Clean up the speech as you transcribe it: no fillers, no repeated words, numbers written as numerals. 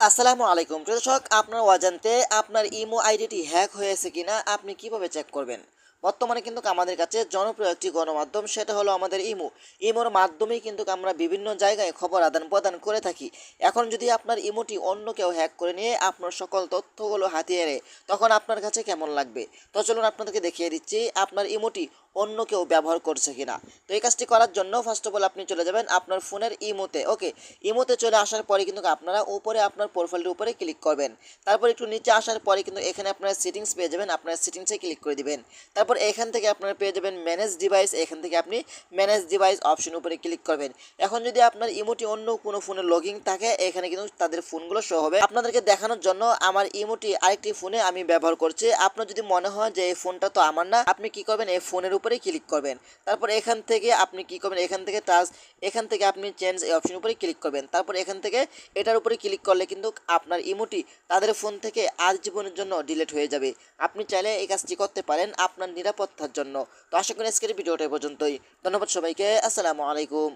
আসসালামু আলাইকুম প্রিয় দর্শক, আপনার অজান্তে আপনার ইমো আইডিটি হ্যাক হয়েছে কিনা আপনি কিভাবে চেক করবেন? বর্তমানে কিন্তু আমাদের কাছে জনপ্রিয় একটি গণমাধ্যম, সেটা হলো আমাদের ইমোর মাধ্যমেই কিন্তু আমরা বিভিন্ন জায়গায় খবর আদান প্রদান করে থাকি। এখন যদি আপনার ইমোটি অন্য কেউ হ্যাক করে নিয়ে আপনার সকল তথ্যগুলো হাতিয়ে নেয়, তখন আপনার কাছে কেমন লাগবে? তো চলুন আপনাদেরকে দেখিয়ে দিচ্ছি আপনার ইমোটি অন্য কেউ ব্যবহার করছে কিনা। তো এই কাজটি করার জন্য ফার্স্ট অফ অল আপনি চলে যাবেন আপনার ফোনের ইমোতে। ওকে, ইমোতে চলে আসার পরে কিন্তু আপনারা উপরে আপনার প্রোফাইলের উপরে ক্লিক করবেন। তারপর একটু নিচে আসার পরে কিন্তু এখানে আপনারা সেটিংস পেয়ে যাবেন, আপনার সেটিংসে ক্লিক করে দিবেন। তারপর এখান থেকে আপনারা পেয়ে যাবেন ম্যানেজ ডিভাইস, এখান থেকে আপনি ম্যানেজ ডিভাইস অপশন উপরে ক্লিক করবেন। এখন যদি আপনার ইমোটি অন্য কোনো ফোনে লগইন থাকে, এখানে কিন্তু তাদের ফোনগুলো শো হবে। আপনাদেরকে দেখানোর জন্য আমার ইমোটি আরেকটি ফোনে আমি ব্যবহার করছি। আপনার যদি মনে হয় যে এই ফোনটা তো আমার না, আপনি কি করবেন, এই ফোনের উপরে ক্লিক করবেন। তারপর এখান থেকে আপনি কি করবেন, এখান থেকে আপনি চেঞ্জ এই অপশন উপরে ক্লিক করবেন। তারপর এখান থেকে এটার উপরে ক্লিক করলে কিন্তু আপনার ইমোটি তাদের ফোন থেকে আজীবনের জন্য ডিলিট হয়ে যাবে। আপনি চাইলে এই কাজটি করতে পারেন আপনার নিরাপত্তার জন্য। তো আশা করি আজকের ভিডিওটা এ পর্যন্তই। ধন্যবাদ সবাইকে। আসসালামু আলাইকুম।